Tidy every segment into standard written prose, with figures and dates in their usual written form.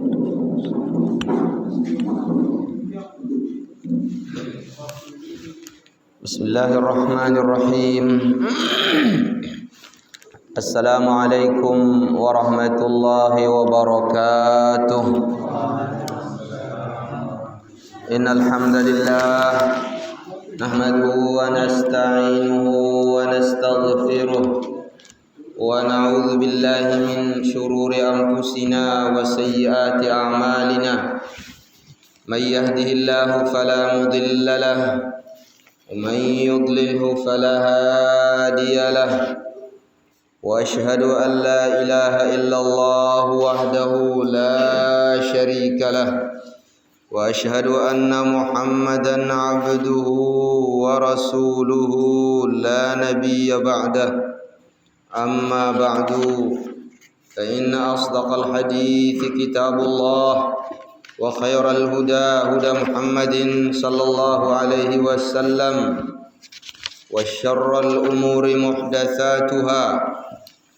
Bismillahirrahmanirrahim. Assalamualaikum warahmatullahi wabarakatuh. Innal hamdalillah nahmaduhu wa nasta'inuhu wa nastaghfiruh wa na'udzu billahi min shururi anfusina wa sayyiati a'malina. May yahdihillahu fala mudilla lahu wa may yudlilhu fala hadiya lahu. وأشهد أن لا إله إلا الله وحده لا شريك له وأشهد أن محمدا عبده ورسوله لا نبي بعده أما بعد فإن أصدق الحديث كتاب الله وخير الهدى هدى محمد صلى الله عليه وسلم وشر الأمور محدثاتها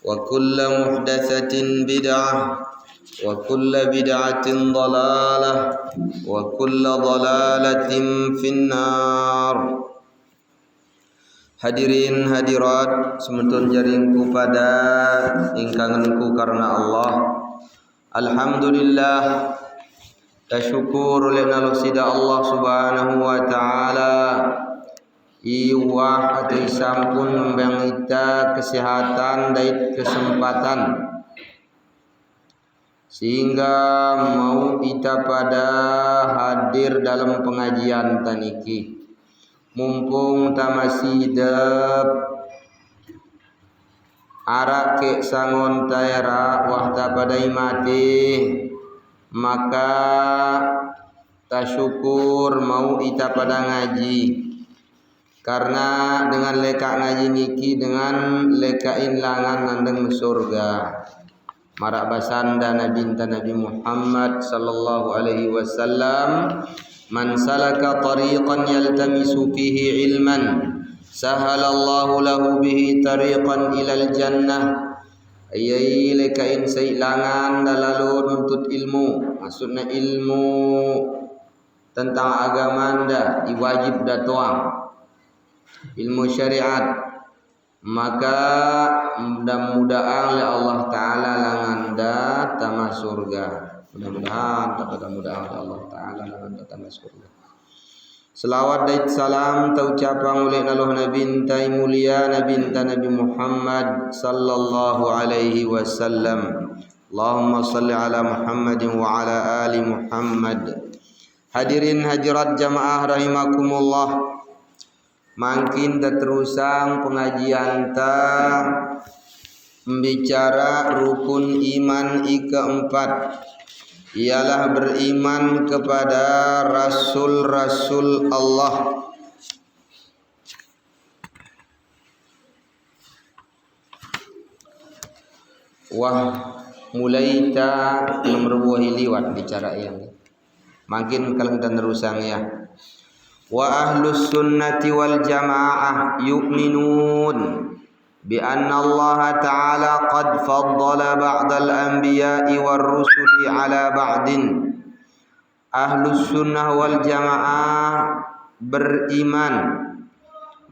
وكل محدثة بدعة وكل بدعة ضلالة وكل ضلالة في النار. Hadirin hadirat sementun jaringku pada ingkanganku karena Allah. Alhamdulillah tasyukur lana sida Allah subhanahu wa ta'ala. Iwah hati sampun membang ita kesehatan dan kesempatan sehingga mau kita pada hadir dalam pengajian taniki. Mumpung tamasi hidup arak ke sangon taera wahta pada mati, maka tasyukur mau ita pada ngaji. Karena dengan leka ngaji niki dengan leka inlangan nandeng surga. Marak basanda Nabi Muhammad sallallahu alaihi wasallam, man salaka tariqan yaltamisu fihi ilman sahalallahu lahu bihi tariqan ilal jannah. Ayai leka in sailangan dalalu nuntut ilmu, maksudnya ilmu tentang agama anda iwajib datoang ilmu syariat, maka mudah-mudahan oleh Allah Ta'ala langanda tamah surga. Mudah-mudahan oleh Allah Ta'ala langanda tamah surga. Selawat dan salam taucapang oleh Nabi intai mulia Nabi Muhammad sallallahu alaihi wasallam. Allahumma salli ala Muhammadin wa ala ali Muhammad. Hadirin hadirat jamaah rahimakumullah. Makin terusang pengajian ta membicara rukun iman keempat, ialah beriman kepada rasul-rasul Allah. Wah mulai ta nomor buah liwat bicara yang makin kalau dan terusang ya. Wa ahlus sunnati wal jamaah yu'minun bi anna Allah ta'ala qad faddala ba'dal anbiya'i war rusuli ala ba'din. Ahlus sunnah wal jamaah beriman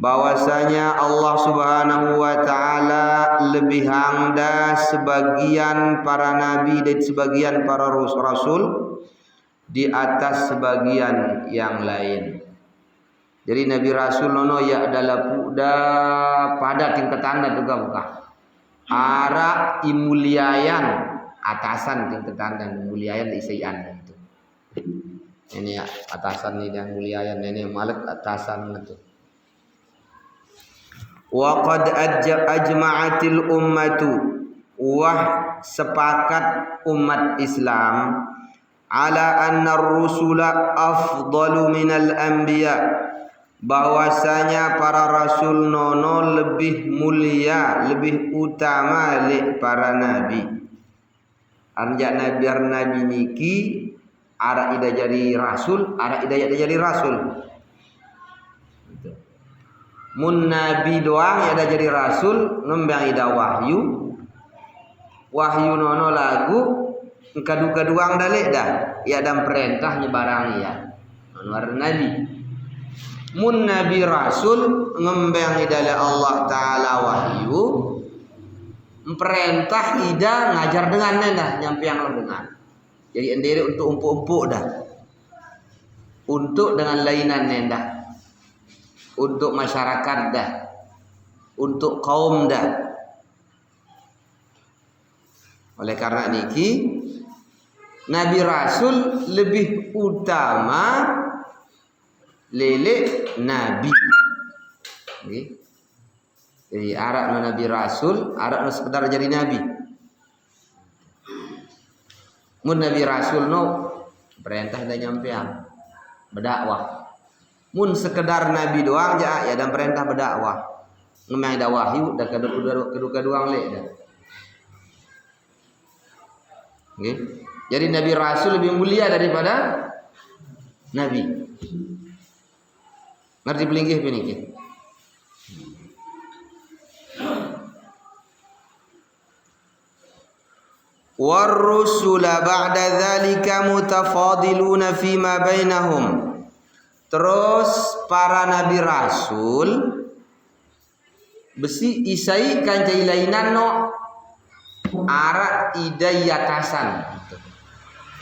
bahwasanya Allah subhanahu wa ta'ala lebih hangda sebagian para nabi dan sebagian para rasul di atas sebagian yang lain. Jadi Nabi Rasul nono ya adalah puda pada tingkatan juga bukan. Ara imuliayan atasan tingkatan dan muliayan isian itu. Ini ya atasan ini dan muliayan ini malak atasan itu. Wa qad ajma'atil ummatu wah sepakat umat Islam ala anna ar-rusula afdalu minal anbiya, bahwasanya para rasul nono lebih mulia, lebih utama le para nabi. Anjak nabi niki ara ida jadi rasul, ara ida jadi rasul. Mun nabi doang ida jadi rasul, ngembang ida wahyu. Wahyu nono lagu Kadu-kaduang dalik dah. Ya dan perintahnya barang ya. Anwar Nabi. Mun Nabi Rasul ngembang idala Allah Ta'ala wahyu. Perintah ida ngajar dengan dah. Nyampe yang lo dengan. Jadi endiri untuk empuk-empuk dah. Untuk dengan lainan dah. Untuk masyarakat dah. Untuk kaum dah. Oleh karena niki Nabi Rasul lebih utama lele Nabi. Okay. Jadi Arab Nabi Rasul, Arab sekedar jadi Nabi. Mun Nabi Rasul no perintah dah nyampean berdakwah. Mun sekedar Nabi doang ya dan perintah berdakwah. Ngemai dah wahyu dah kedua-kedua lek dah. Okay. Jadi Nabi Rasul lebih mulia daripada Nabi. Ngerti pelingkih peniki? War-rusula ba'da dzalika mutafadiluna fima bainahum. Terus para Nabi Rasul besi isai kancai lainan no arak idai atasan.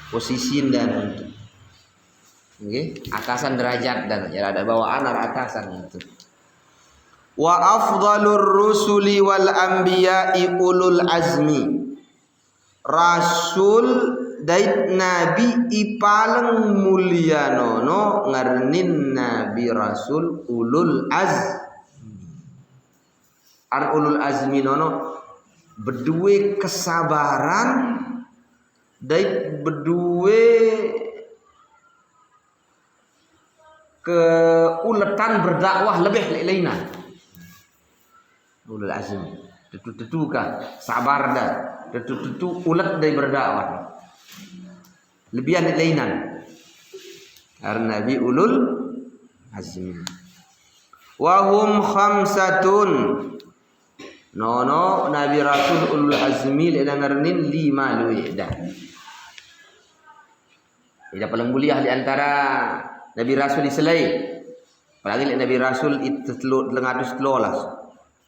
Posisi dan untuk atasan derajat dan ya ada bawaan ada atasan itu. Wa afdalur rusuli wal anbiya'i ulul azmi. Rasul dait nabi ipalang mulia nono ngarnin nabi rasul ulul ulul azmi nono berdua kesabaran dait berdua keuletan berdakwah lebih lain-lainan. Ulul azmi tentu kan sabar dah tentu ulet dari berdakwah lebihan lainan karena nabi ulul azmi wahum khamsatun nono nabi rasul ulul azmi ledangarnin 5 luwih dah. Tidak paling mulia di antara Nabi Rasul diselai. Apalagi Nabi Rasul itu 313.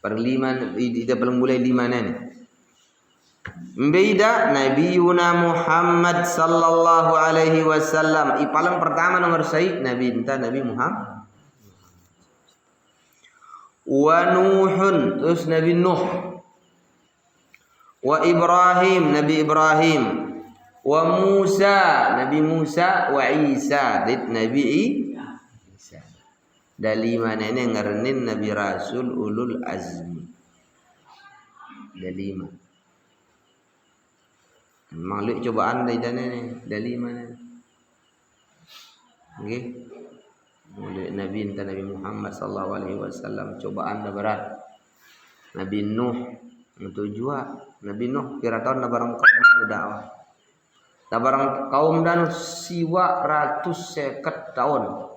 Paling 5 tidak paling mulia 5 nani. Beda Nabi Muhammad sallallahu alaihi wasallam. Paling pertama nomor said Nabi Muhammad. Wa Nuhun terus Nabi Nuh. Wa Ibrahim Nabi Ibrahim. Wa Musa Nabi Musa wa Isa Nabi Isa. Dari mana ini ngarnin Nabi Rasul ulul azmi. Dari 5. Makluk cobaan dari dana ni dari mana? Okey. Oleh Nabi Muhammad sallallahu alaihi wasallam cobaan dah berat. Nabi Nuh untuk jua Nabi Nuh kira tahun barang kaum berdakwah. Dah barang kaum dan siwa 150 tahun.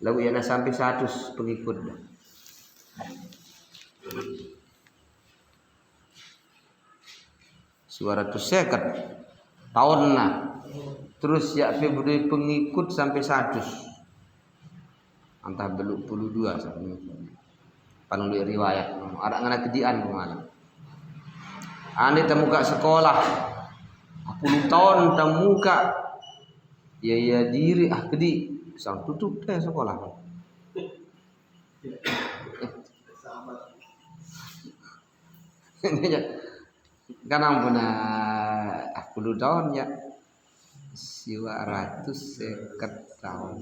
Lalu ia nak sampai 100 pengikut dah. Siwa 150 tahun lah. Terus ya beri pengikut sampai 100. Antah beluk 22 sampai paling luar riwayat. Ada ngana kedian kemarin. Ane temuka sekolah. 10 tahun temuka. Ya diri kedi sang tutup deh sekolah. Kanang puna 10 tahun ya. Siwa 150 tahun.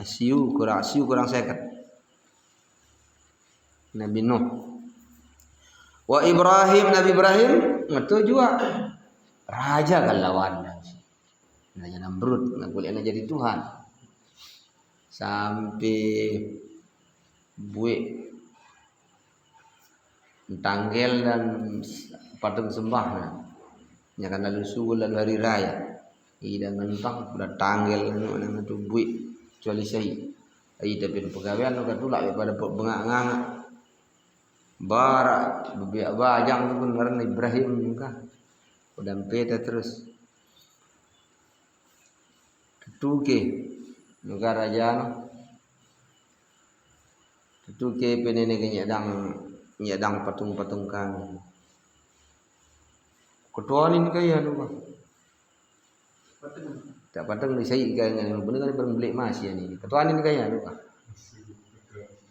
Asiu kurang 50. Nabi Nuh. Wa Ibrahim Nabi Ibrahim ngatu juga raja kan lawan. Raja Namrud nak boleh nak jadi Tuhan. Sampai buik tanggel dan patung sembah. Nyakan lalu subuh lalu hari raya. Ida mentang dah tanggel mana tu buik kecuali saya. Ida pun pegawaian nak tulak daripada bengak-ngangak. Bara bebiak bajang tu pun ngaran Ibrahim juga. Udah peta terus. Ketuke negara jana. Ketuke penene nyadang patung-patung kan. Ketuanin kaya tu Bang. Tak patang disai kaya bener kan berbeli masih ni. Ketuanin kaya tu Bang.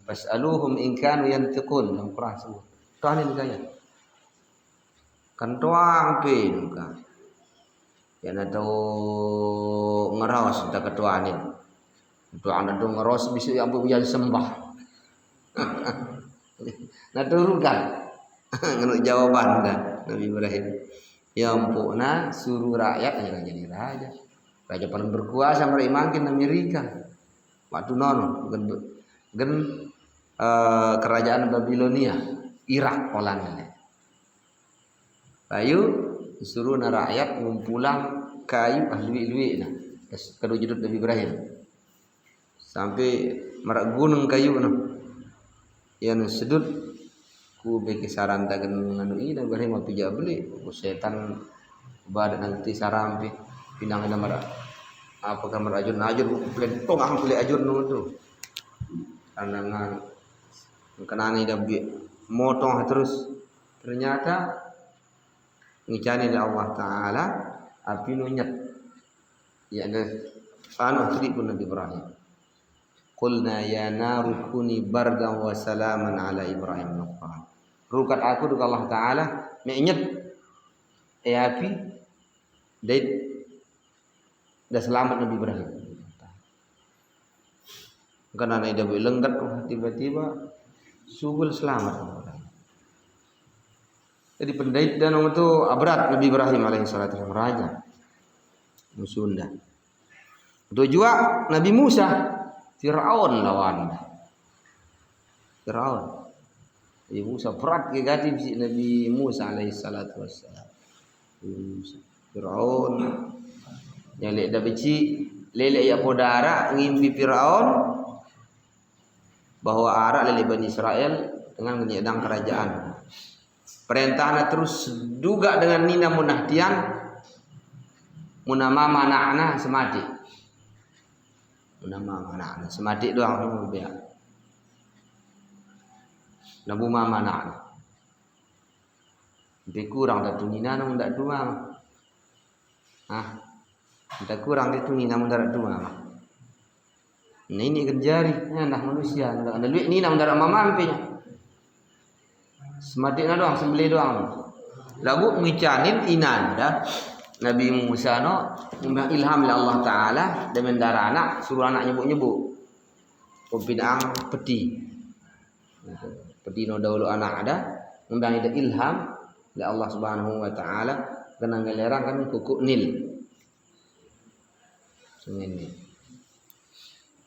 Fas'aluhum in kanu yantiqun dalam Quran sebut. Ketuanin kaya. Kan tuang pe kan. Ya na tahu ngeros tak ketuanin. Tuang na tu ngeros bisa ambu yang sembah. Nah turukan. Ngenut jawaban dah Nabi Ibrahim. Ya ampuna suruh rakyat yang jadi raja. Raja paling berkuasa mereka makin Amerika. Waktu nono gen kerajaan Babilonia, Irak Polandia. Lalu disuruh rakyat ngumpulang kayu ahli-ahli nah. Kedua judut Nabi Ibrahim. Sampai marak gunung kayu nah. Yang sedut ku beki saran dagen nganu i Nabi Ibrahim pija beli ku setan badan nanti sarampi pinang ina marak apa kamar ajur ku plentong ang beli ajur nu tu. Kandangan kenani dah motong terus ternyata ngicani dari Allah Ta'ala api nunyat ya ada panu tadi pun Nabi Ibrahim qulna ya naru kuni bardan wa salaman ala Ibrahim naqan rukat aku dengan Allah Ta'ala menyet api dah selamat Nabi Ibrahim karena dah lenggat tiba-tiba subul selamat. Jadi pendait dan itu abrat Nabi Ibrahim alaihissalatu raja Sunda. Itu juga Nabi Musa Firaun lawan. Firaun. Nabi Musa berat ke gati si Nabi Musa alaihissalatu wassalam. Firaun yang lek dah beci lelek ya podara ngimpi Firaun bahwa arak lelek Bani Israel dengan menyedang kerajaan. Perintahnya terus duga dengan nina munahtian munamama anak-anak semati. Munamama anak-anak semati doang biar. Nabu mama anak-anak. Lebih kurang dah tu nina namun tak dua. Tak kurang itu nina namun tak dua. Nah ini kerjari, nah manusia, ada duit nina namun tak mama ampinya. Sematik doang sembelih doang. Lagu mengicanin inanda Nabi Musa no membang ilham oleh Allah Taala dengan darah anak suruh anak nyebut-nyebut. Pembinaan peti. Peti no dahulu anak ada membang ida ilham oleh Allah Subhanahu wa taala kena ngelerang kan kukuk Nil. Ini.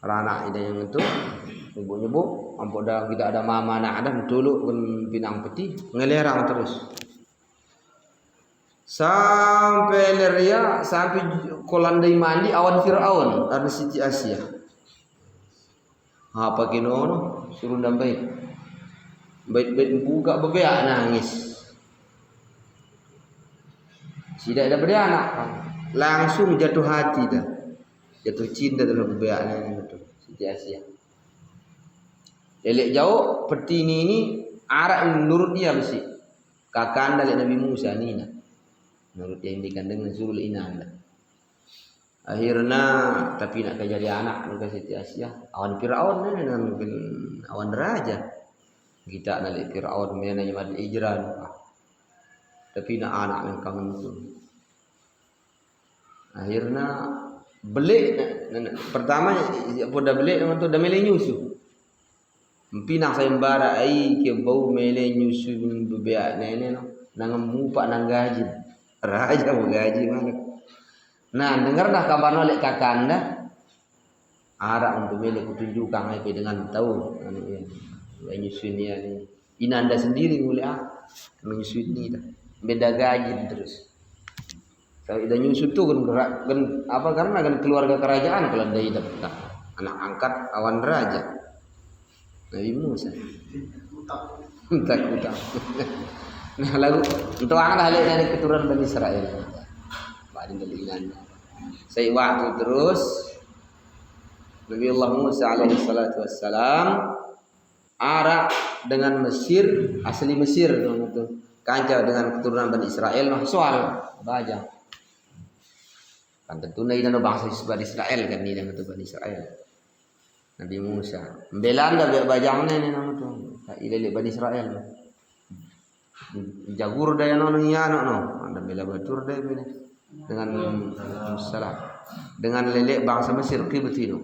Anak ida yang itu nyebut-nyebut ampun dah kita ada mama anak ada dulu pun pinang peti ngelerang terus sampai leria sampai kolandai mandi awan Firaun ada Siti Asia apa kinono suruh ndambait bait buka bebeak nangis tidak ada beranak langsung jatuh hati dah jatuh cinta dalam bebeaknya itu Siti Asia. Lelek jauh peti ini arak menurut dia besi. Kakanda dari Nabi Musa Nina. Menurut yang dikandeng suruh inanda. Akhirnya tapi nak jadi anak mereka Siti Asia. Awan Firaun ni mungkin awan raja. Kita nak lihat Firaun mana yang ada ijran. Tapi nak anak yang kamu tu. Akhirnya belik pertama pada belik dengan tu dah melek nyusu. Pinang sayembara ai ke bau mele nyusu bebeak nene no nang mupak nang gaji raja mau gaji mana nah dengar dah kabar oleh kakanda arak untuk mele kutunjukkan ai dengan tahu anu ya nyusu ni inanda sendiri mulai menyusu ni dah beda gaji terus kalau ida nyusu tu kan apa karena kan keluarga kerajaan kalau dia dapat anak angkat awan raja Nabi Musa. takut. Nah lagu untuk anak halik dari keturunan Bani Israel. Bani Dalilan. Saya waktu terus Nabi Allah Musa alaihi salatu wassalam arak dengan Mesir, asli Mesir itu. Kanca dengan keturunan Bani Israel noh soal baja. Kan tentu ini dan bangsa Bani Israel kan ini dan itu Bani Israel. Nabi Musa. Belanda biar bajangnya ini nama tu. Ilele Bani Israel. Jagur daya nono iya no. Anda bela batur daya bela dengan salah dengan lele bangsa Mesir Qibti no.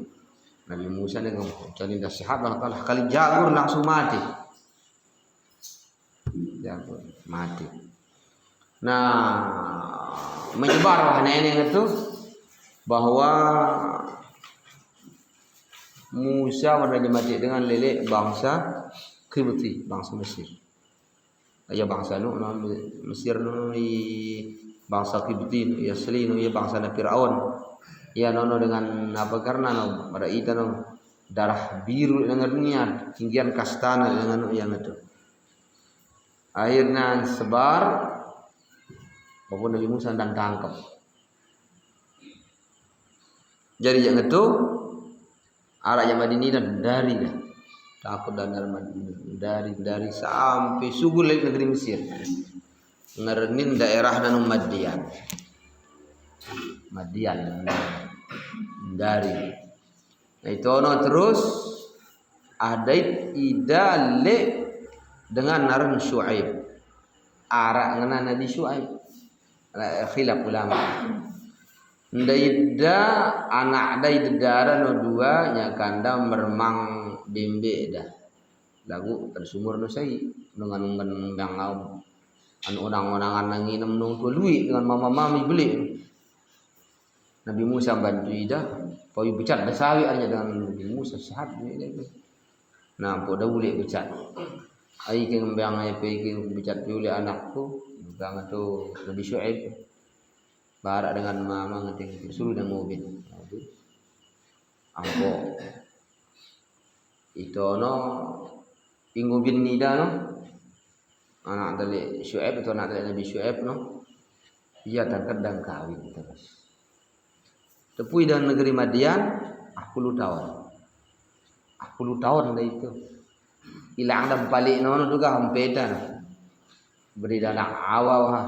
Nabi Musa ni jadi nasihat Allah Taala kali jagur langsung mati. Jagur mati. Nah, menyebar wahana ini itu bahwa Musa warna mati dengan lele bangsa Qibti, bangsa Mesir. Ya bangsa nu Mesir nu bangsa Qibti, ya asli nu ya bangsa Firaun. Ya nono dengan apa karena no pada itu no darah biru dengan dunia tinggian kastana dengan yang itu akhirnya sebar maupun Nabi Musa dan tangkap jadi yang itu arah yang Madinah dari dah takut dan dari sampai sugul negeri Mesir ngerenin daerah dan Madian dari nah itu no terus ada idale dengan naran Syuaib arak ngana Nabi Syuaib khilaf ulama ndaida anak dai dedara no dua nya kanda mermang bembe dah lagu tersumur no sai dengan ngau anu unang-unangan nanginem nung lui dengan mama-mami beli Nabi Musa bantu ida, poi becat besawi aja dengan Nabi Musa sehat ni. Nah, pada boleh becat. Ai ke ngembang ai pe ke becat oleh anakku, bang tu Nabi Syuaib. Barak dengan mama ngeting suruh dan mobil. Ampo. Itu no ingubin nida no. Anak dari Syuaib atau anak dari Nabi Syuaib no. Ia tak kadang kawin terus. Tepui dan negeri Madian 10 tahun. 10 tahun dah itu. Hilang dah balik nono juga hampedan. Beri anak awal ha.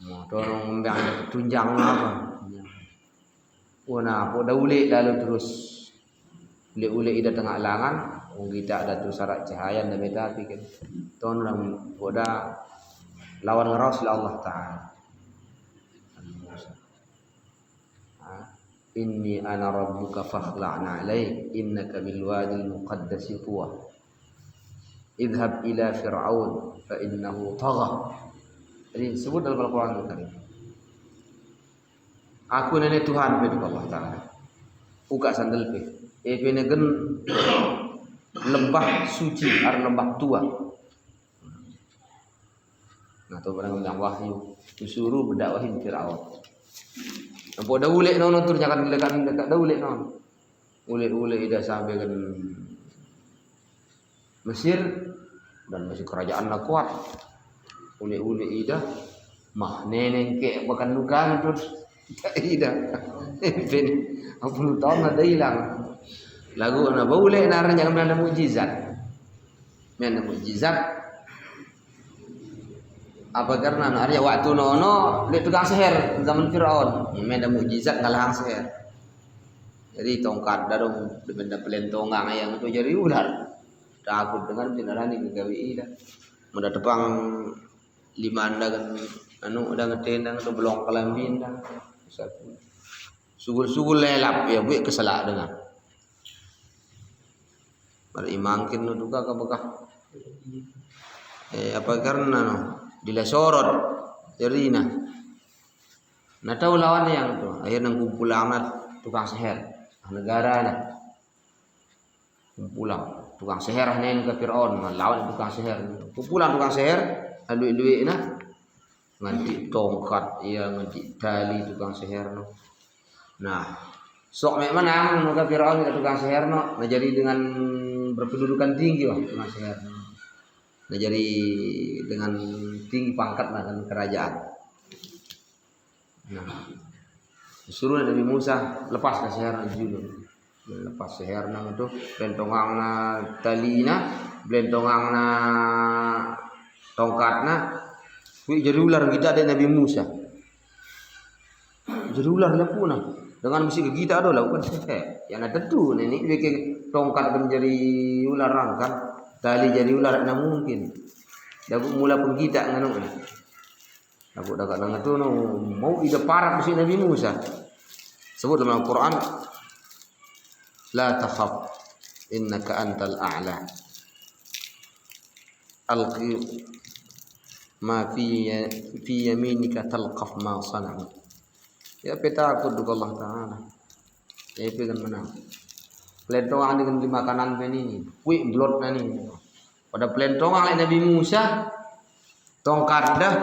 Motor ngembang tunjang apa. Wana po dah ulik lalu terus ulik-ulik ida tengah langan, kita ada terus syarat cahaya dan beta pikir. Ton ram poda lawan ngeros Allah Taala. Inni ana rabbuka fakhla'na 'alaik innaka bil wadil muqaddasi tuwa idhhab ila fir'aun fa innahu tagha. Jadi sebut dalam Al-Qur'an Al-Karim aku nenek Tuhan pada Allah Taala uka sandal pe penegen lembah suci ar lembah tua nah tu barang bilang wahyu disuruh berdakwahin Fir'aun. Nampak dah ulik nono tu jangan dekat dah ulik nono. Ulik ida sampai kan Mesir dan masih kerajaan nak kuat. Ulik ida mah neneng ke bahkan dugaan tu ida. Ben 40 tahun ada hilang. Lagu ana ulik naran jangan ada mukjizat. Men mukjizat apa karena arya waktu nono lihat tukang seher zaman Firaun memang mukjizat ngalah seher jadi tongkat darung benda pelentongang yang itu jadi ular takut dengan tinarani gawi ida mudah tepang limanda kan anu udah ngetendang tu belong kelambin dah sugul lelap ya bu keselak dengan berimangkin nu juga ke bekah apa karena no dila sorot jadi nah tahu lawan yang tu akhirnya kumpulan tukang seher negara lah kumpulan tukang seher nen ke Firaun lawan tukang seher kumpulan tukang seher duit nah nganti tongkat ia nganti tali tukang seher no nah sok mek menang ke Firaun ke tukang seher no nah jadi dengan berpendudukan tinggi wah tukang seher no Nah, jadi dengan tinggi pangkat kan kerajaan. Nah, disuruh Nabi Musa lepas ke seherna dulu. Lepas seherna itu bentongangna talina, bentongangna tongkatna. Jadi ular kita ada Nabi Musa. Jadi ular lepuna dengan mesti kita ada lah bukan saya. Ya nak tentu ini bikin tongkat menjadi ular kan. Tali jadi ular nak mungkin. Dapat mula penggita nganu. Dapat dapat nganu tu mau ida parat mesti Nabi Musa. Sebut dalam Al-Quran, la takhaf innaka antal a'la. Alqi ma fi yaminika talqaf ma sana'u. Ya peta takut dengan Allah Ta'ala. Ya pegan menang. Pelentongan dengan lima kanan ini. Wih blot nani. Pada pelentongan Nabi Musa tongkat dah.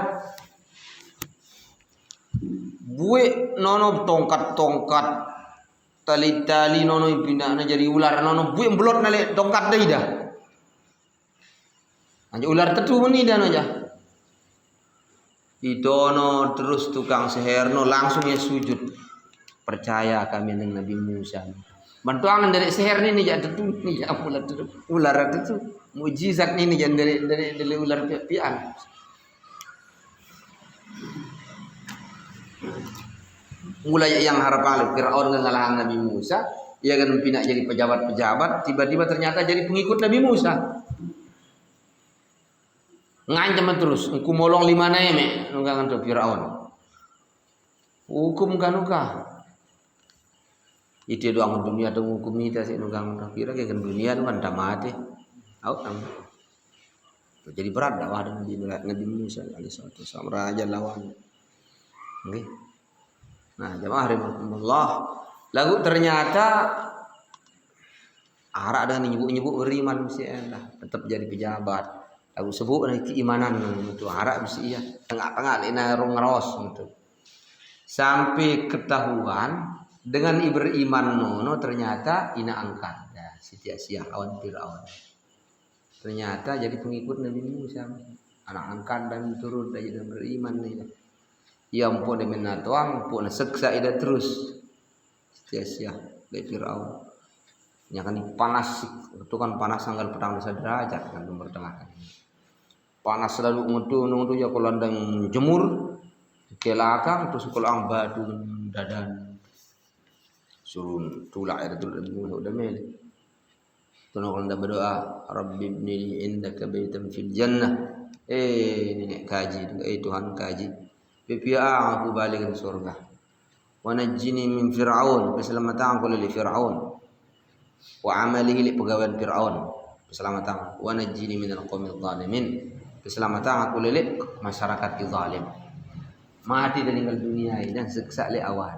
Buik nono tongkat tali nono pindah jadi ular nono buik blot nale tongkat dah ida. Aja ular tetu meni dah aja. Itono terus tukang seherno langsung ya sujud. Percaya kami dengan Nabi Musa. Bantuan dari seher ini ya tetu ni ya ular tetu. Mujizat ini jangan dari ular pian. Mulai yang harapan Firaun ngalahin Nabi Musa, ia kan pindah jadi pejabat-pejabat, tiba-tiba ternyata jadi pengikut Nabi Musa. Ngancam terus, aku molong 5 neme, nunggang untuk Firaun. Hukum kan uka. Itu doang dunia tu hukum kita sih nunggang untuk Firaun, kan dunia tu kan mati. Out am. Jadi berat dakwah Nabi Musa alaihissalam raja lawan. Okay. Nah, jemaah rahimakumullah, lalu ternyata arak dengan nyebut beriman mesti tetap jadi pejabat. Lagu sebut keimanan itu harap mesti ya tengah-tengah lina ros itu sampai ketahuan dengan beriman nono ternyata ina angkat ya sia-sia awan Firaun ternyata jadi pengikut Nabi Musa anak angkat dan turun dari beriman nih ya ampun dengan natuang pun seksa ida terus sia-sia dari Firaun yang kan panas itu kan panas anggal petang desa derajat kan nomor tengah panas selalu ngutu ya kalau landang jemur kelakang terus kalau batu dadan suruh tulak air tu udah mel tu kalau anda berdoa Rabbi ibni indaka baitan fil jannah nenek kaji Tuhan kaji pipiang aku balik ke surga wa najjini min fir'aun keselamatan aku dari fir'aun wa amalihi li pegawai fir'aun keselamatan wa najjini minal qaumil zalimin keselamatan aku lilik masyarakat zalim mati dari tinggal dunia ini dan seksa le awan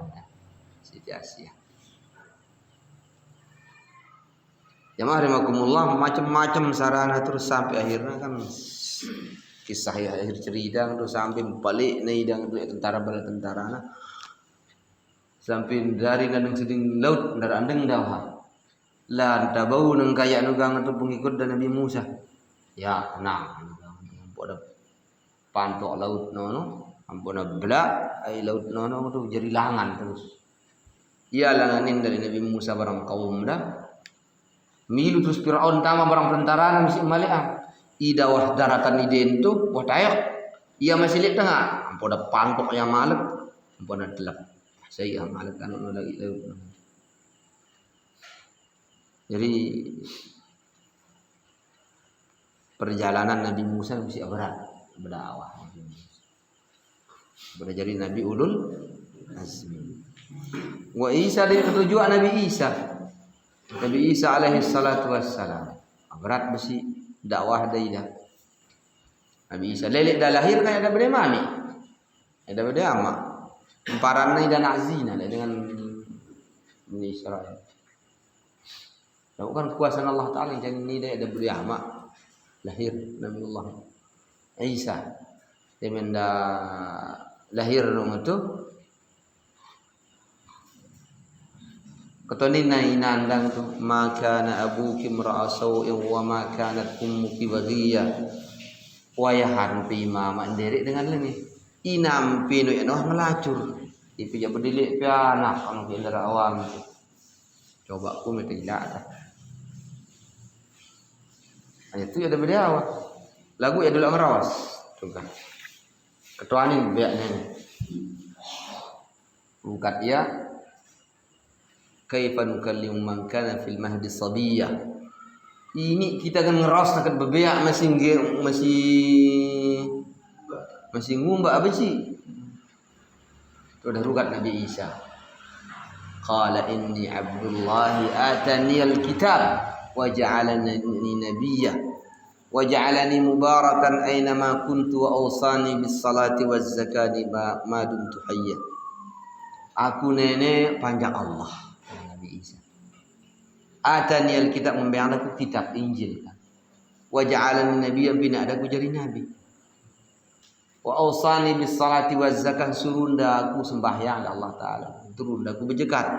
sia-sia jamaah rahimakumullah macam-macam sarana terus sampai akhirnya kan kisah ya akhir cerita terus sampai balik nih dan tentara bala tentara nah sampai dari nandeng seding laut ndar andeng dah lan tabau nang kaya nugang atau pengikut dan Nabi Musa ya tenang ada pantok laut nono ampun belak ai laut nono tu jadi langan terus ia langanin dari Nabi Musa barang kaum dah milu terus Firaun tama barang tentara mesti maliang idawah daratan iden tu wah tayak ia masih lihat tengah ampun ada pantok yang malek ampun ada telap saya yang malek kan lagi laut jadi perjalanan Nabi Musa mesti berat berdakwah. Jadi Nabi ulul azmi. Wa Isa dari ketujuan Nabi Isa. Nabi Isa alaihi salatu wassalam. Berat mesti dakwah dia. Nabi Isa lelek dah lahir kan ada berdemani. Ada berdama. Paranai dan azina dengan Israel. Bukan kuasa Allah Taala yang ini dia ada berdama. Lahir Nabiullah Isa demenda lahir nung itu katonina inandang tu ma kana abuki mar'asau wa ma kanat ummuki baghiya wayahan pima mandiri dengan leni inam pinu ya noh ngelacur ipi ja bedilik pi anak kalau kendara awam coba ku tidak itu ada beda awak lagu ya dulu merawas juga ketua ni biaknya bukat ya kaifa nukallimu man kana fil mahdi sabiyya ini kita kan ngeros nak bebeak masih ngumba apa sih itu ada rugat Nabi Isa qala inni abdullahi atani alkitab wa ja'alani nabiyya wa ja'alani mubarakan aina ma kuntu wa awsani bis salati waz zakati ma dumtu hayya aku nenek panjang Allah Nabi Isa atani alkitab membayang aku kitab Injil wa ja'alani nabiyyan bina ada aku jadi nabi wa awsani bis salati waz zakat surunda aku sembahyang Allah taala turunda aku berzakat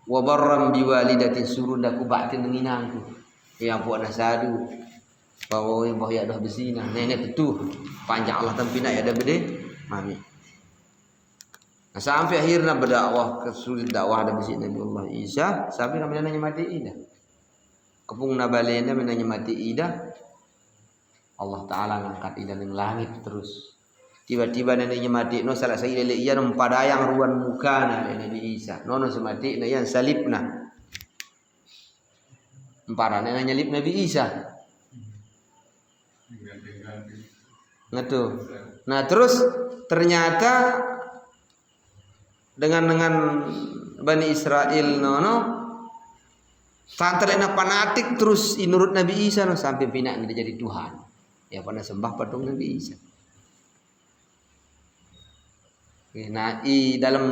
wa barram biwalidati surunda aku bakti dengan inangku yang buat nasadu bahwa yang bahaya dah berzina nenek betul panjang Allah tampina ya ada bede mami nah, sampai akhirnya berdakwah kesulit dakwah ada besi Nabi Allah Isa sampai namanya mati ida kepung nabalena menanya mati ida Allah Ta'ala ngangkat ida ning langit terus tiba-tiba neneknya mati no salah saya lele iya mempadayang ruan muka na Nabi Isa nono semati na yan salibna emparane na nyalip Nabi Isa ngatu nah terus ternyata dengan Bani Israel nono santerena fanatik terus inurut Nabi Isa no sampai bina dia jadi Tuhan ya pernah sembah patung Nabi Isa. Nah, dalam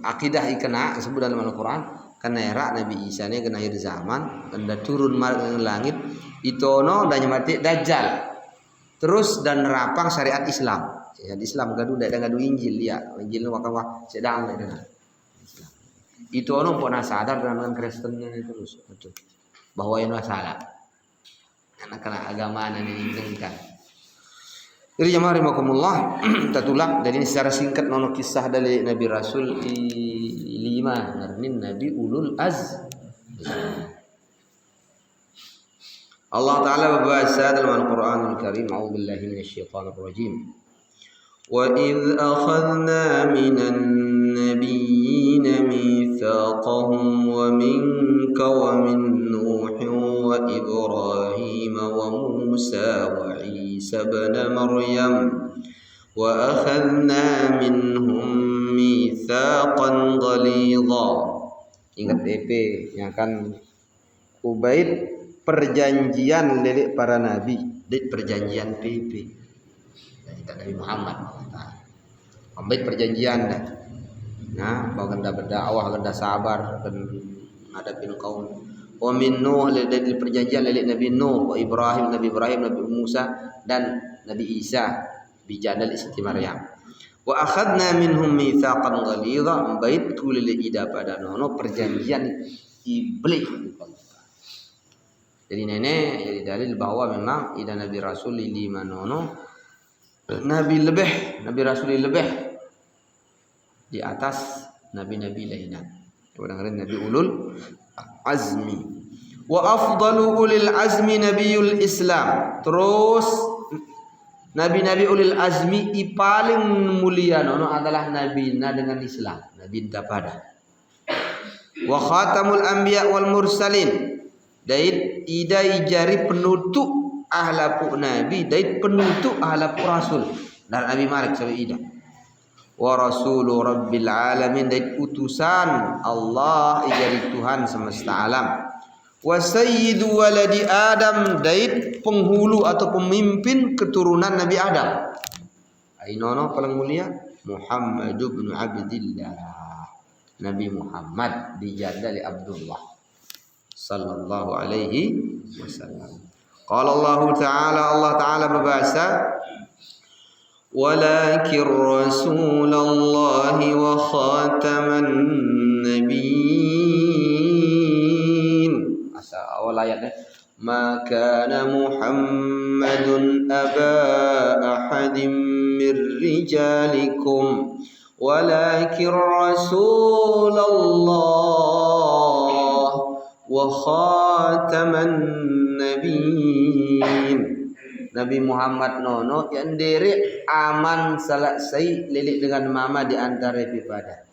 akidah ikena disebut dalam Al-Qur'an karena era Nabi Isa ni kena akhir zaman dan turun ke langit itono dan mati dajjal. Terus dan nerapang syariat Islam. Syariat Islam gaduh dak gaduh Injil ya. Injil wakawah sedang dak dengar. Itono pun sadar dengan Kristennya terus betul. Bahwa yang salah. Karena agama yang diinginkan. Jadi jemaah rahimakumullah tatulak dan ini secara singkat nono kisah dari Nabi Rasul 5 narnin Nabi ulul azm. Allah Taala berbahasa dalam Al-Qur'anul Karim, a'udzubillahi minasyaitonir rajim. Wa idz akhadna minan nabiyyin mitsaqahum wa minka wa min Nuhin wa Ibrahim wa Musa wa Isa ibn Maryam wa akhadna minhum mitsaqan ghalidha. Ingat DP yang akan Ubaid perjanjian dari para nabi, dari perjanjian PP. Kita dari Muhammad. Ubaid perjanjian dah. Nah, bahwa ganda berdakwah, ganda sabar dan hadapin kaum. Wa min Nuh dari perjanjian dari Nabi Nuh, wa Ibrahim, Nabi Musa dan Nabi Isa bijadal Siti Maryam. Wa akhadna minhum mitsaqan ghalidha bait kulil ida pada nono perjanjian iblis. Jadi nenek jadi dalil bahwa memang ida Nabi Rasul 5 nono Nabi Rasul lebih di atas nabi-nabi lainnya. Kadang-kadang Nabi ulul azmi. Wa afdalu ulil azmi nabiyul Islam. Terus nabi-nabi ulil azmi paling mulia nono adalah nabi dengan Islam, nabi pada. Wa khatamul anbiya wal mursalin. Dait idai jari penutup ahlaku nabi, dait penutup ahlaku rasul. Dan Nabi Malik sampai ida. Wa rasulu rabbil alamin, dait utusan Allah ijari Tuhan semesta alam. Wa sayyidu waladi Adam, dait penghulu atau pemimpin keturunan Nabi Adam. Ainono paling mulia Muhammad bin Abdillah. Nabi Muhammad dijadali Abdullah sallallahu alaihi wasallam. Qala Allah Ta'ala berbahasa walakin rasulallahi wa khataman nabiyyin. Asal awal ayatnya ma kana Muhammadun aba ahadin mir rijalikum walakin Rasulullah wa khataman nabiyyin. Nabi Muhammad nono yang diri aman selesai lilik dengan mama di antara pipada.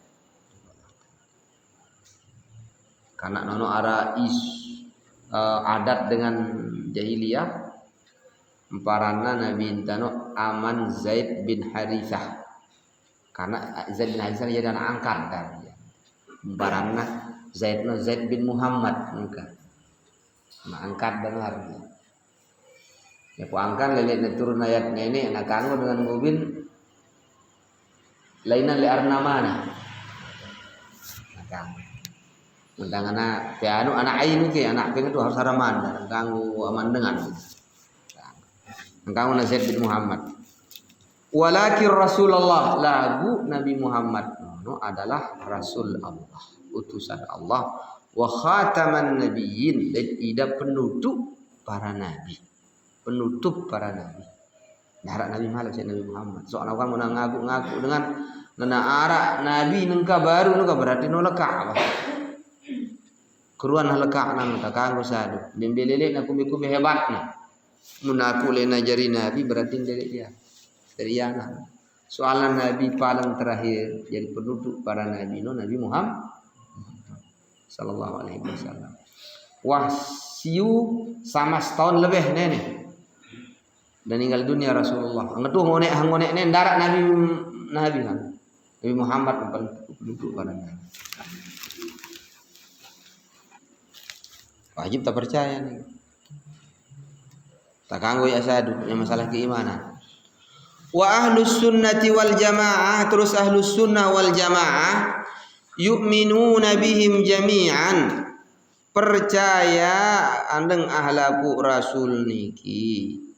Karena nono ara adat dengan jahiliyah emparana Nabi intano aman Zaid bin Harithah. Karena Zaid bin Harithah jadi anak angkat kan. Emparana Zaid bin Muhammad muka. Anak angkat dengar dia. Ya puangkan lele turun ayat nenek nak kanggo dengan mobil lainan le arna mana nakang mentang anak pianu anak ainu ke anak pengen tu harus haraman kanggo aman dengan kanggo Zaid bin Muhammad walakin Rasulullah lagu Nabi Muhammad no adalah Rasul Allah utusan Allah wa khataman nabiyyin dan ida penutup para nabi Darat Nabi malah si Nabi Muhammad. Soalnya kamu nak ngaku dengan arak Nabi nengka baru nengka berarti nolak keruan halakak nang takang sadu. Dembelele nak kumi hebatnya. Munaku lena jari Nabi berarti dari dia. Dari anak. Soalnya Nabi paling terakhir jadi penutup para nabi Nabi Muhammad sallallahu alaihi wasallam. Wah siu sama setahun lebih nenek. Dan meninggal dunia Rasulullah. Angetu ngonek nen darat Nabi kan. Nabi Muhammad penduduk pada Nabi. Wajib tak percaya nih. Tak kanggo ya sadu yang masalah keimanan. Wa ahlus sunnati wal jamaah terus ahlus sunnah wal jamaah yu'minuna bihim jami'an. Percaya andeng ahlaku rasul niki.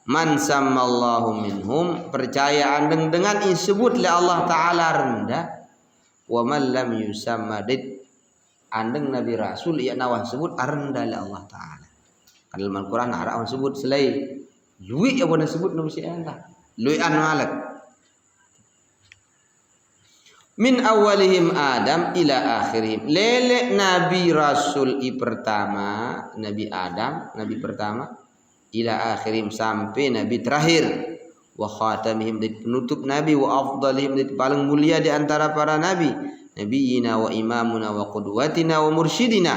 Man sammallahu minhum percaya andeng dengan disebut oleh Allah Ta'ala rendah wa man lam yusammadid andeng Nabi Rasul ya nawah sebut rendah oleh Allah Ta'ala kan dalam Al-Quran ada orang sebut selai lui apa disebut Nabi Sa'ala lui an malak min awalihim Adam ila akhirihim lele Nabi Rasul pertama Nabi Adam Nabi pertama ila akhirim sampai nabi terakhir wa khatamihim di penutup nabi wa afdalihim di paling mulia di antara para nabi nabiyina wa imamuna wa qudwatina wa mursyidina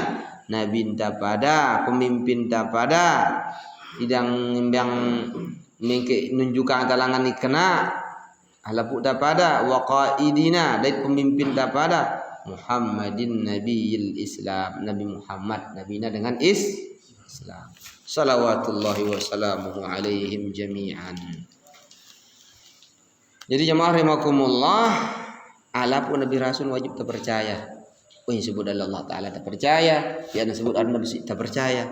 nabi pada pemimpin pada yang menunjukkan kalangan ikna halapu pada wa qaidina dari pemimpin pada Muhammadin nabiyil Islam Nabi Muhammad nabina dengan Islam salawatullahi wassalamuhu alaihim jami'an. Jadi jemaah rahimakumullah alapun Nabi Rasul wajib terpercaya. Oh yang sebut Allah Ta'ala terpercaya, yang sebut Nabi tak percaya.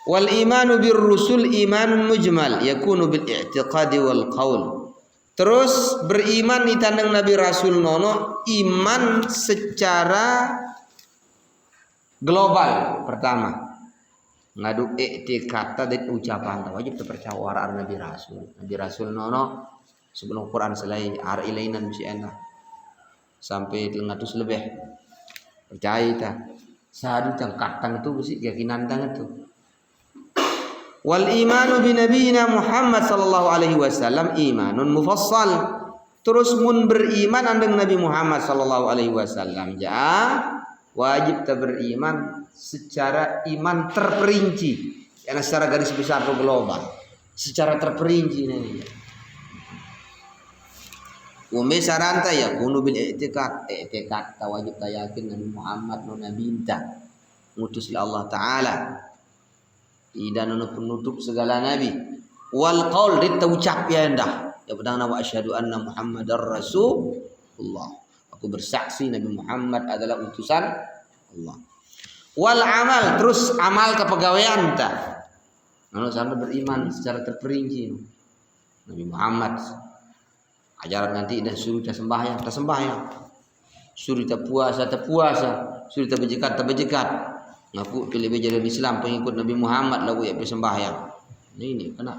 Wal imanu bir rusul imanun mujmal yakunu bil i'tiqadi wal qaul. Terus beriman di tandang Nabi Rasul nono iman secara global pertama ngadu kata dan ucapan wajib terpercaya waraan Nabi Rasul nono sebelum Quran selai ar ilainan mesti enak sampai 300 lebih percaya ta sadu cangkatan itu mesti keyakinan tang itu wal imanu bi nabiyina Muhammad sallallahu alaihi wasallam imanun mufassal terus mun beriman andeng Nabi Muhammad sallallahu alaihi wasallam wajib kita beriman secara iman terperinci karena secara garis besar atau global secara terperinci ini umi saranta ya kunu bil i'tikad wajib ta yakin Nabi Muhammad nabi inta ngutus oleh Allah Ta'ala dan penutup segala nabi wal qaul ditaucap ya endah ya pedang wa asyhadu anna Muhammadar Rasulullah aku bersaksi Nabi Muhammad adalah utusan Allah. Wal amal terus amal kepegawaian ta. Kalau sampai beriman secara terperinci Nabi Muhammad ajaran nanti dan suruh kita sembahyang, suruh kita puasa, suruh kita berjikat, Ngaku pilih jadi Islam pengikut Nabi Muhammad lagu ya sembahyang. Nah ini kena.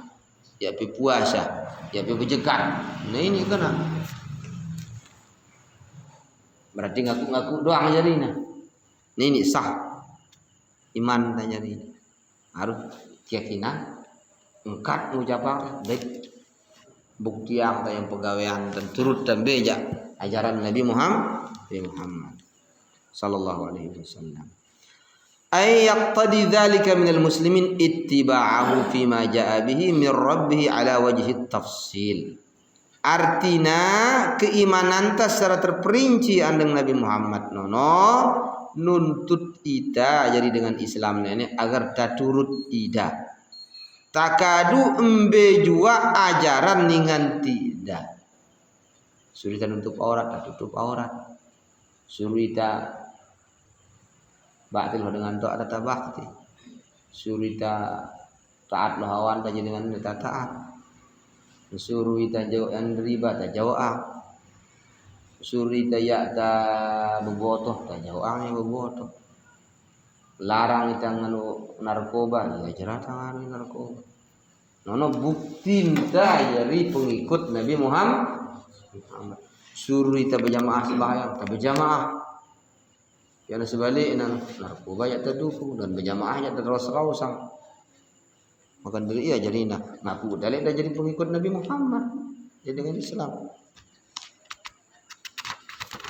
Ya pi puasa, ya pi berjekat. Nah ini kena. Berarti ngaku-ngaku doang jadinya. Nah ini sah. Iman tanya ini. Harus keyakinan engkat mengucapkan baik bukti yang pegawaian dan turut dan beja ajaran Nabi Muhammad sallallahu alaihi wasallam. Ay yaqtadi dzalika minal muslimin ittiba'ahu fima ja'a bihi min rabbih ala wajhi tafsil. Artinya keimanan secara terperinci andeng Nabi Muhammad nono nuntut ida jadi dengan Islam ini agar tak turut ida. Takadu embe jua ajaran ningan tidak. Surita nutup aurat tak tutup aurat. Surita bakti lo dengan doa tak bakti. Surita taat lo hawan tak dengan tak taat. Surita jauh yang riba tak jauh Surita ya tak bebotoh tak jauh yang bebotoh. Larang kita nganu narkoba ya jerat tangan narkoba. Nono bukti minta dari pengikut Nabi Muhammad. Suruh kita berjamaah sembahyang, tak berjamaah. Yang sebaliknya narkoba ya terdukung dan berjamaah ya terus-terusan. Maka dari ia jadi ngaku dalil dah jadi pengikut Nabi Muhammad. Jadi dengan Islam.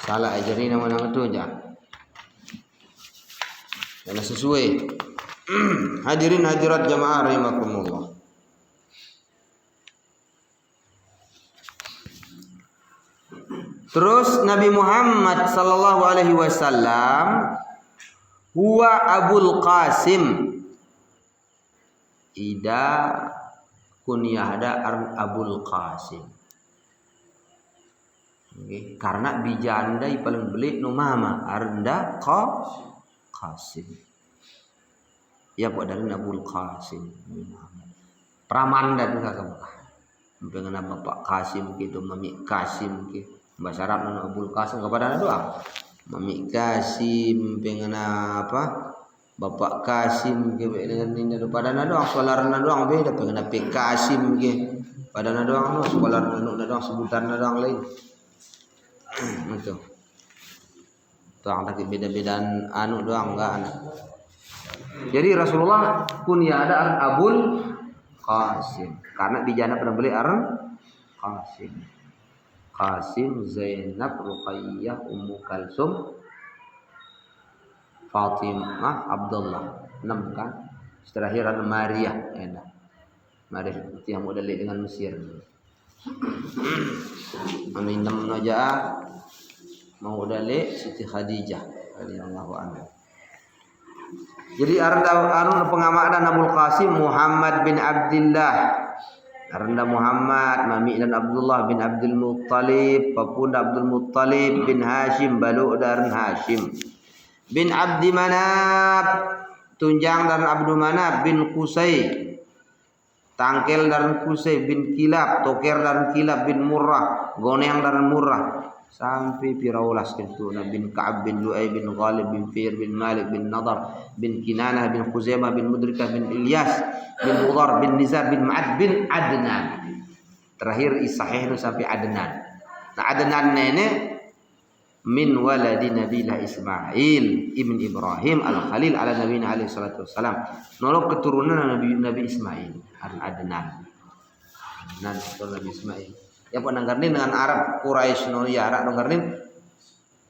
Salah ajarin nama nama tu aja. Yang sesuai. Hadirin hadirat jamaah rahimakumullah. Terus Nabi Muhammad sallallahu alaihi wasallam huwa Abul Qasim. Ida kunyah ada Abul Qasim. Okay. Karena bijandai paling belit no mama arda Qasim. Ya buat dari Abul Qasim Nabi Muhammad. Pramanda juga kamu. Dengan Bapak Qasim gitu, Mami Qasim gitu. Bahasa Arab nama Abul Qasim kepada doa. Mami Qasim pengen apa? Bapak Qasim ke dengan ini pada doang solarna doang beda pengen apa Qasim ke pada doang no solarna doang sebutan doang lain. Itu. Doang tapi beda-bedaan anu doang enggak anu. Jadi Rasulullah kunyah ada Abul Qasim karena bijana pernah beli Qasim. Qasim, Zainab, Ruqayyah, Ummu Kalsum, Fatimah, Abdullah. 6 kan? Terakhir ada Maria, enak. Maria itu yang model dengan Mesir. Amin 6 aja mau dalil Siti Khadijah radhiyallahu anha. Jadi arun pengamadan Abul Qasim Muhammad bin Abdullah. Aranda Muhammad, Mami dan Abdullah bin Abdul Muttalib, Papunda Abdul Muttalib bin Hashim, Baluk dan Hashim bin Abdi Manab, Tunjang dan Abdul Manab bin Qusay, Tangkel dan Qusay bin Kilab, Toker dan Kilab bin Murrah, Goneng dan Murrah, sampai piraulas itu bin Ka'ab bin Lu'ay bin Ghalib bin Fir bin Malik bin Nadar bin Kinanah bin Khuzaimah bin Mudrikah bin Ilyas bin Mudar bin Nizar bin Ma'ad bin Adnan. Terakhir sahih itu sampai Adnan. Nah Adnan nenek min waladi Nabilah Ismail ibn Ibrahim al-Khalil ala Nabi alaihi salatu wassalam. Nolok keturunan Nabi Ismail Adnan. Adnan Nabi Ismail. Yang pernah ngarnin dengan Arab Quraisy no ya Arab ngarnin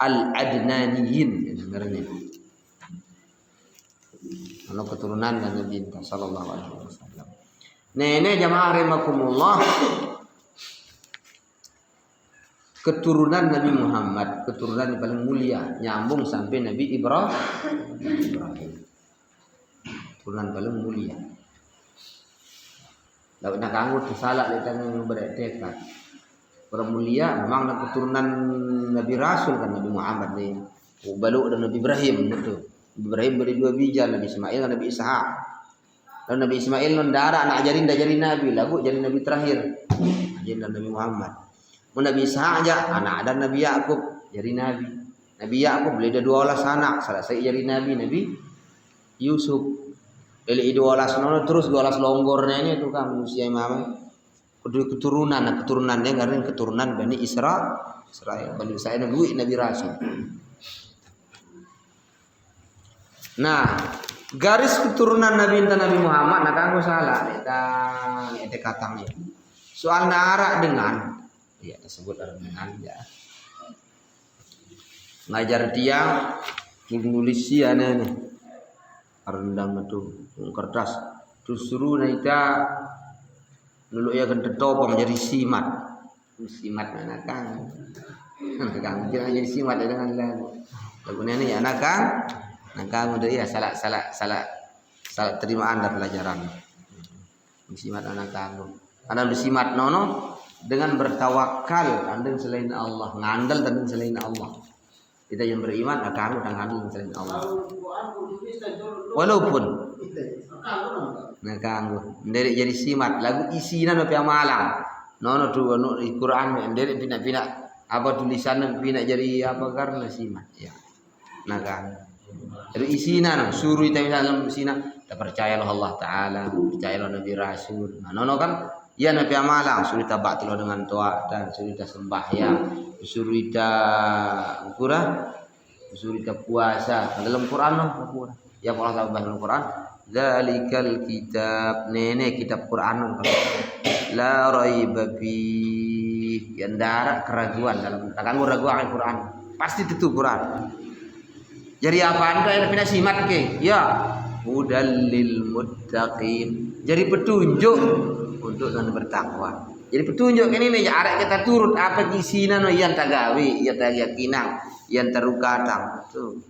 al-Adnaniyin ngarnin. Kalau keturunan Nabi sallallahu alaihi wasallam. Nenek jamaah rahimakumullah keturunan Nabi Muhammad, keturunan yang paling mulia, nyambung sampai Nabi Ibrahim. Keturunan paling mulia. Lalu nak anggur tersalah di tangan berdekat. Orang mulia memang keturunan Nabi Rasul kan Nabi Muhammad ni. Baluk dan Nabi Ibrahim betul. Ibrahim beri 2 bija Nabi Ismail dan Nabi Ishaq. Dan Nabi Ismail nondara anak ajarin Nabi lagu jadi Nabi terakhir. Ajarin dan Nabi Muhammad. Nabi Ishaq aja anak dan Nabi Yakub jadi Nabi. Nabi Yakub beli ada 12 anak, salah saya jadi Nabi Yusuf. Eli 12 nono terus 12 longgornya ini tuh kan usia imam. Keturunannya karena keturunan Bani Israel. Bani Israel Nabi Rasul. Nah, garis keturunan Nabi Muhammad nak aku salah eta katanya. Soal nara dengan ya disebut dengan ya. Ngajar dia nulis siana nih. Rendam itu kertas. Terus suruh naita dulu ya kan tetopong jadi simat. Simat anak kan. Kan jadi simat dengan lagu. Lagu ini ya anak kan. Nah kamu dari ya salah terimaan dari pelajaran. Bersimat anak kamu. Anda bersimat nono dengan bertawakal andeng selain Allah, ngandel dan selain Allah. Kita yang beriman akan udah ngandel selain Allah. Walaupun nah kamu dari jadi simat lagu isinya no malang. Nono tuh di Quran dari pina apa tulisan pina jadi apa karena simat ya. Nah kan. Jadi isinya suruh kita dalam isinya kita percayalah Allah Taala, percayalah Nabi Rasul. Nah, nono kan ya Nabi amalang suruh kita bakti dengan doa dan suruh kita sembahyang, suruh kita kurang, suruh kita puasa. Dalam Quran noh, ya Allah Taala dalam Quran, zalikal kitab nenek kitab Quran la raiba fi yang darat keraguan dalam takkan raguan Quran pasti itu Quran. Jadi apa anda yang pindah simat ke? Ya, hudallil muttaqin. Jadi petunjuk untuk yang bertakwa. Jadi petunjuk ini nih arek kita turut apa isinya no yang tagawi, yang teryakinan, yang terukatang. Tuh.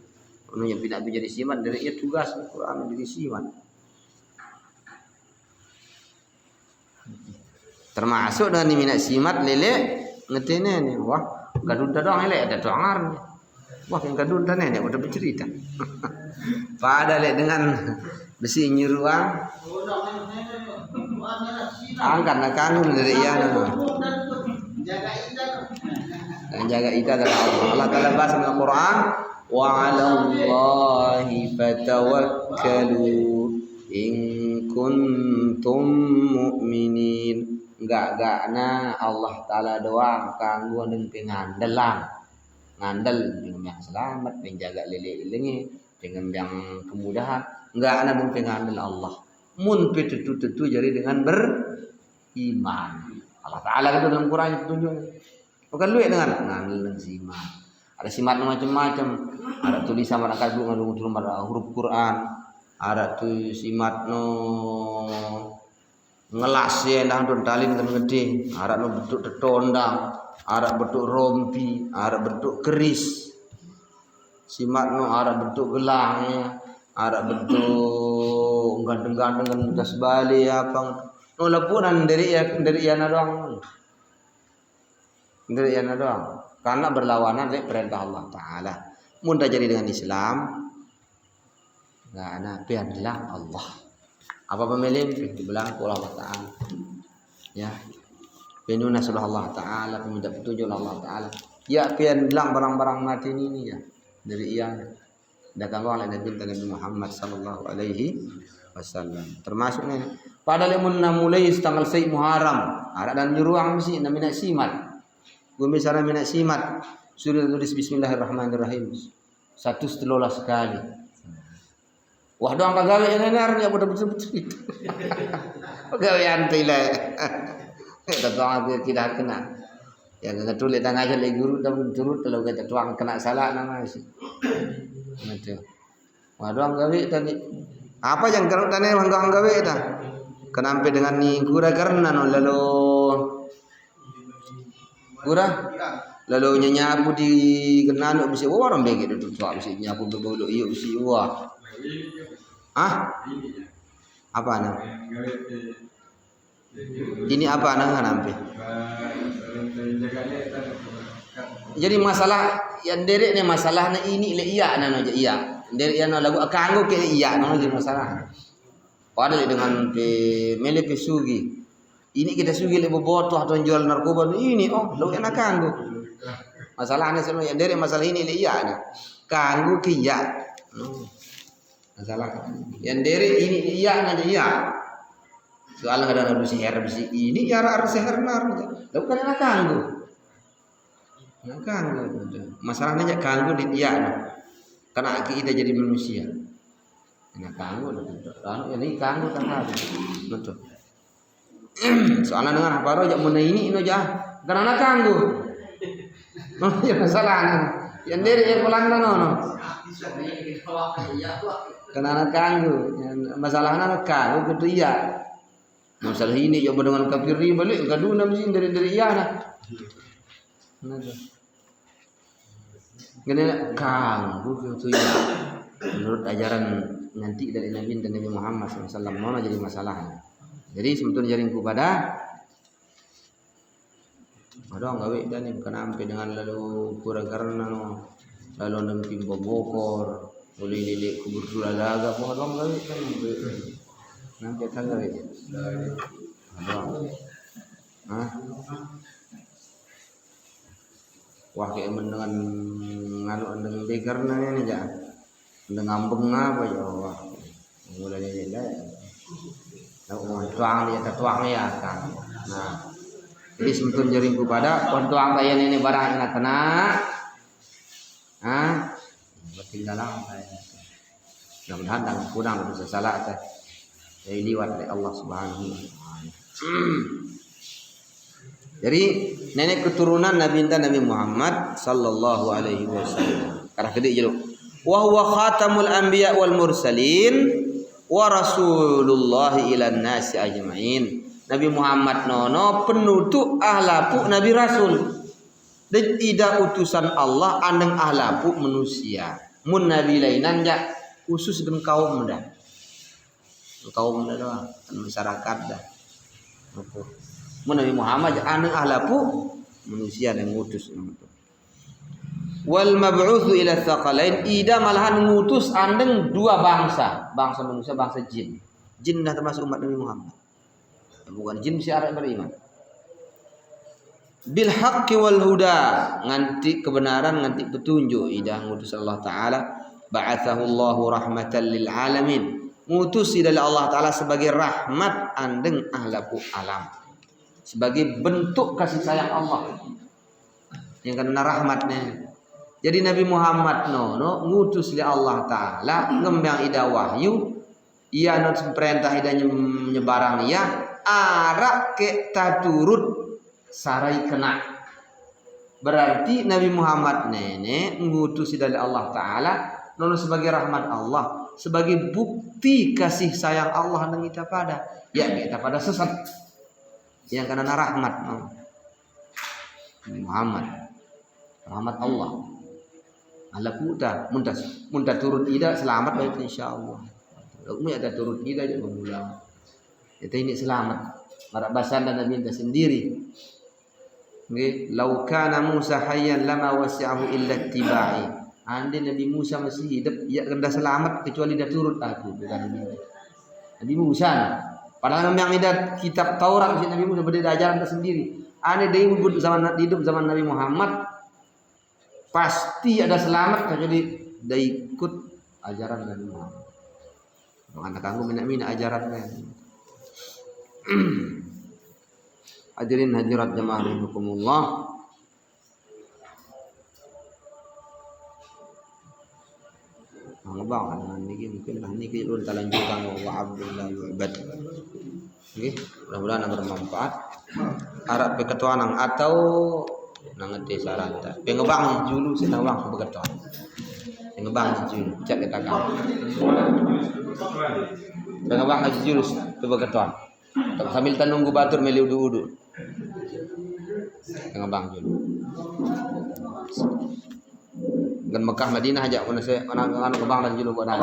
Ono yang pindah jadi simat dari ya tugas Quran jadi simat. Termasuk dengan minat simat lele ngetene nih. Wah, gadun doang lele ada doangar nih. Wah yang kadun dan nenek udah bercerita. Pada lihat dengan besi nyuruang. Angkat nak kanun dari iana. Dan jaga ita adalah Allah Taala bahas dalam Quran. Wa 'alallahi fatawakkalu in kuntum mu'minin. Enggak na Allah Taala doang kanggo ning pingandelan. Ngandel dengan yang selamat, menjaga lele-lele dengan yang kemudahan, enggak ada mungkin ngandel Allah. Mun tentu jadi dengan beriman. Allah Taala itu dalam Quran petunjuknya. Bukan lu dengan ngandel dan simat. Ada simat macam-macam. Ada tulisan masyarakat ngandung huruf Quran. Ada tu simat no ngelas ya nang talin kan gede. Ada no bentuk tetondang. Ada bentuk rompi, ada bentuk keris, simat no ada bentuk gelang ya, ada bentuk gandeng-gandeng dengan tas bali apa, no lepunan dari yana doang, karena berlawanan dengan perintah Allah Taala. Mudah jadi dengan Islam, nggak ada biarlah Allah. Apa pemilih dibilang Allah Taala, ya. Penuna surah Allah Taala peminta petunjuk Allah Taala. Ya pian bilang barang-barang mati ini ya dari ianya. Datang oleh Nabi Muhammad sallallahu alaihi wasallam. Termasuk ini pada lemun mulai tanggal 6 Muharram. Ada dan nyuruang mesti namina simat. Gue misalnya mina simat sudah tulis bismillahirrahmanirrahim. 113 kali. Wah doang kagawe ini artinya betul-betul itu. Pegawaian tidak. Tuang aku tidak kena. Yang ketulis dan aja lagi guru dan turut kalau kita tuang kena salah nama sih. Macam. Waduh gawe tadi. Apa yang kerut tadi manggang gawe dah. Kenapa dengan ni gura karena no lalu gura lalu nyapu di kenal bisa orang begitu tu tuang bisa nyapu berbulu iyo bisa wah. Ah? Apa nak? Ini apa nang nampi? Jadi masalah yang derek ni masalahnya ini le iya nano iya. Derek yang lagu kanggo ke iya nano jadi masalah. Padahal dengan mele pesugi. Ini kita sugi le bobotoh atau jual narkoba ini lagu yang kanggo. Masalahnya semua yang derek masalah ini le iya ni. Kanggo ke iya. Masalah. Yang dari ini iya aja iya. Soalnya kadang ada sihir bisi ini ya ada sihir nar. Lalu kan nak ganggu. Nak ganggu. Masalahnya aja ganggu di dia. Karena kita jadi manusia. Nak ganggu. Ini ganggu kan betul. Soalnya dengan apa aja mana ini aja. Karena nak ganggu. Ya masalahnya. Yang dari yang pulang no. Karena nak ganggu. Masalahnya nak ganggu gitu iya. Masalah ini coba dengan kafir ini balik kaduna mesti dari iya nah. Gini ganggu gitu ya. Menurut ajaran nanti dari Nabi dan Nabi Muhammad SAW mana jadi masalahnya. Jadi sebetulnya jaringku pada ada gawe dan yang kenampe dengan lalu pura karena lalu nanti bogor boleh lilik kubur sulaga pun ada gawe kan nanti tanggal itu wah kayak mendengar nganu dengan begar nanya aja dengan ngambeng apa ya wah mulai ini dah tuang dia tertuang ya kan nah jadi sebetulnya jaringku pada tuang kayak ini barang enak kena bertinggalan mudah-mudahan dan kurang bisa salah teh dari liwat dari Allah Subhanahu wa taala. Jadi nenek keturunan Nabi Muhammad sallallahu alaihi wasallam. Karena gede jelo. Wa huwa khatamul anbiya wal mursalin wa rasulullah ila nasi ajmain. Nabi Muhammad nono penutup ahlapu nabi rasul. Dan tidak utusan Allah andeng ahlapu manusia. Mun nabi lainan ja khusus dengan kaum dah. Kaum dah masyarakat dah. Mun Nabi Muhammad anu ahlapu manusia yang ngutus. Wal mab'utsu ila tsaqalain ida malahan ngutus andeng dua bangsa manusia, bangsa jin. Jin dah termasuk umat Nabi Muhammad. Bukan jin si Arab beriman. Bil haqqi wal huda nganti kebenaran nganti petunjuk ida ngutus Allah taala ba'atsahu Allahu rahmatan lil alamin. Ngutus dari Allah Ta'ala sebagai rahmat andeng ahlaku alam. Sebagai bentuk kasih sayang Allah. Yang karena rahmatnya. Jadi Nabi Muhammad nono ngutus dari Allah Ta'ala. Ngembang ida wahyu. Ia not perintah ida menyebarang ia. Arak ke taturut sarai kena. Berarti Nabi Muhammad nenek ngutus dari Allah Ta'ala. Nono sebagai rahmat Allah. Sebagai bukti kasih sayang Allah dan kita pada ya kita pada sesat yang karena rahmat Muhammad rahmat Allah ala puta muntas turun ida selamat baik insyaallah umi ada turun ida aja mengulang kita ini selamat marak basan dan Nabi sendiri nggih lau kana Musa hayyan lama wasi'ahu illa ittiba'i. Andai Nabi Musa masih hidup, ia akan selamat kecuali dia turut aku. Bukan Nabi Musa. Padahal yang ada kitab Taurat Nabi Musa berdiri ajaran tersendiri. Andai dia hidup zaman Nabi Muhammad, pasti ada selamat kecuali dia ikut ajaran Nabi Muhammad. Anak kamu mina ajarannya. Hadirin hadirat jamaah rahimakumullah. Bang niki mungkin niki ulun talanjutan wa abdullah ibad. Nggih, mudah-mudahan bermanfaat. Arab peketuanan atau nangeti sarata. Pengebang julu sing bang peketuan. Pengebang julu cek kita kan. Pengebang julu peketuan. Sambil nunggu batur meli udu-udu. Pengebang julu. Dan Mekah Madinah aja mana saya orang kebang dan julu buat